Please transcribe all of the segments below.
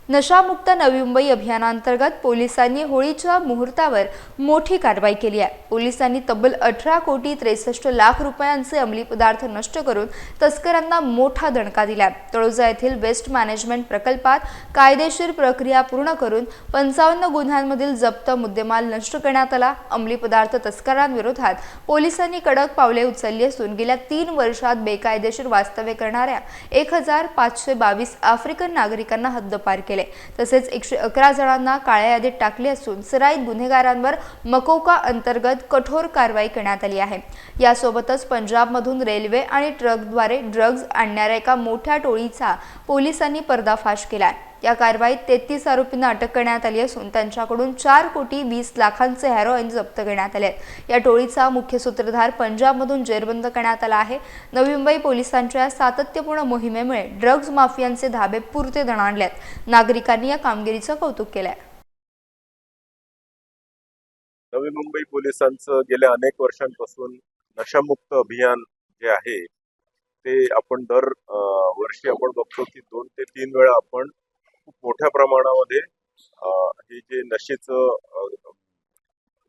नशामुक्त नवी मुंबई अभियानांतर्गत पोलिसांनी होळीच्या मुहूर्तावर मोठी कारवाई केली आहे। पोलिसांनी तब्बल 18,63,00,000 रुपयांचे अंमली पदार्थ नष्ट करून तस्करांना मोठा दणका दिला। तळोजा येथील वेस्ट मॅनेजमेंट प्रकल्पात कायदेशीर प्रक्रिया पूर्ण करून 55 गुन्ह्यांमधील जप्त मुद्देमाल नष्ट करण्यात आला। अंमली पदार्थ तस्करांविरोधात पोलिसांनी कडक पावले उचलली असून गेल्या 3 वर्षात बेकायदेशीर वास्तव्य करणाऱ्या 1522 आफ्रिकन नागरिकांना हद्दपार केले। तसेच 111 जणांना काळ्या यादीत टाकले असून सराईत गुन्हेगारांवर मकोका अंतर्गत कठोर कारवाई करण्यात आली आहे। यासोबतच पंजाबमधून रेल्वे आणि ट्रकद्वारे ड्रग्ज आणणाऱ्या एका मोठ्या टोळीचा पोलिसांनी पर्दाफाश केला। या कारवाईत 33 आरोपींना अटक करण्यात आली असून त्यांच्याकडून 4,20,00,000चे हेरोईन जप्त करण्यात आले। या टोळीचा मुख्य सूत्रधार पंजाबमधून जेरबंद करण्यात आला आहे। नवी मुंबई पोलिसांच्या सातत्यपूर्ण मोहिमेमुळे ड्रग्ज माफियांचे धाबे पुरते दणाणलेत। नागरिकांनी या कामगिरीचं कौतुक केलंय। नवी मुंबई पोलिसांचं गेल्या अनेक वर्षांपासून नशामुक्त अभियान जे आहे ते आपण दर वर्षी आपण बघतो की 2 ते 3 वेळा आपण खूप मोठ्या प्रमाणामध्ये हे जे नशेचं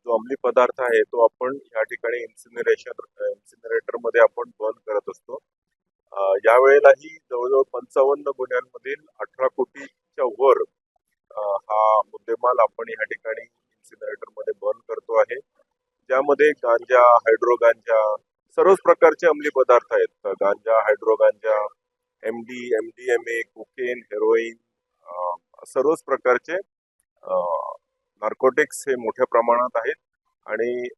जो अंमली पदार्थ आहे तो आपण या ठिकाणी इन्सिनरेटर मध्ये आपण बर्न करत असतो। यावेळेलाही जवळजवळ 55 गुन्ह्यांमधील 18 कोटीच्या वर हा मुद्देमाल आपण या ठिकाणी इन्सिनरेटर मध्ये बर्न करतो आहे, ज्यामध्ये गांजा, हायड्रो गांजा, सर्वच प्रकारचे अंमली पदार्थ आहेत। गांजा, हायड्रो गांजा, MD, MDMA, कोकेन, हेरोईन, सर्वच प्रकारचे नार्कोटिक्स हे मोठ्या प्रमाणात आहेत। आणि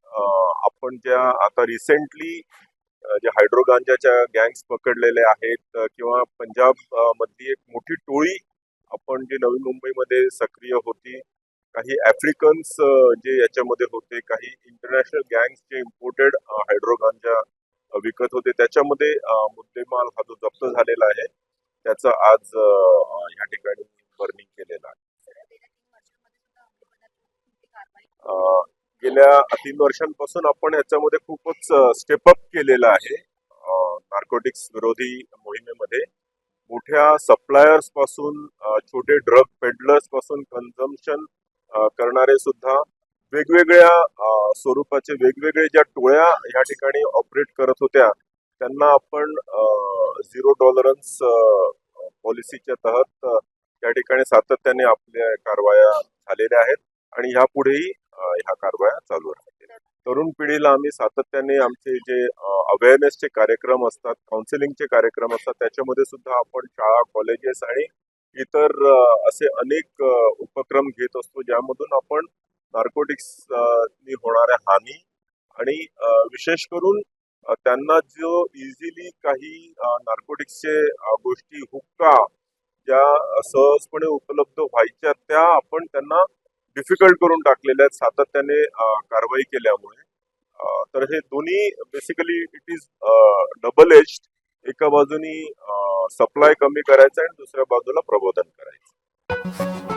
आपण ज्या आता रिसेंटली जे हायड्रो गांजाच्या गँग्स पकडलेले आहेत किंवा पंजाब मधली एक मोठी टोळी आपण जी नवी मुंबईमध्ये सक्रिय होती, काही आफ्रिकन्स जे याच्यामध्ये होते, काही इंटरनॅशनल गँग्स जे इम्पोर्टेड हायड्रो गांजा विकत होते, त्याच्यामध्ये मुद्देमाल हा जो जप्त झालेला आहे त्याचं आज या ठिकाणी बर्निंग केलेलं आहे। गेल्या 3 वर्षांपासून आपण याच्यामध्ये खूपच स्टेप अप केलेलं आहे। नार्कोटिक्स विरोधी मोहिमेमध्ये मोठ्या सप्लायर्स पासून छोटे ड्रग पेडलर्स पासून कन्झम्पशन करणारे सुद्धा वेगवेगळ्या स्वरूपाचे वेगवेगळे ज्या टोळ्या या ठिकाणी ऑपरेट करत होत्या त्यांना आपण झिरो टॉलरन्स पॉलिसीच्या तहत या ठिकाणी सातत्याने आपल्या कारवाया झालेल्या आहेत आणि ह्यापुढेही ह्या कारवाया चालू राहतील। तरुण पिढीला आम्ही सातत्याने आमचे जे अवेअरनेसचे कार्यक्रम असतात, काउन्सिलिंगचे कार्यक्रम असतात, त्याच्यामध्ये सुद्धा आपण शाळा, कॉलेजेस आणि इतर असे अनेक उपक्रम घेत असतो, ज्यामधून आपण नार्कोटिक्सनी होणाऱ्या हानी आणि विशेष करून त्यांना जो इझिली काही नार्कोटिक्सचे गोष्टी, हुक्का ज्या सहजपणे उपलब्ध व्हायच्या त्या आपण त्यांना डिफिकल्ट करून टाकलेल्या आहेत सातत्याने कारवाई केल्यामुळे। तर हे दोन्ही basically it is double edged. एका बाजूनी सप्लाय कमी करायचं आणि दुसऱ्या बाजूला प्रबोधन करायचं।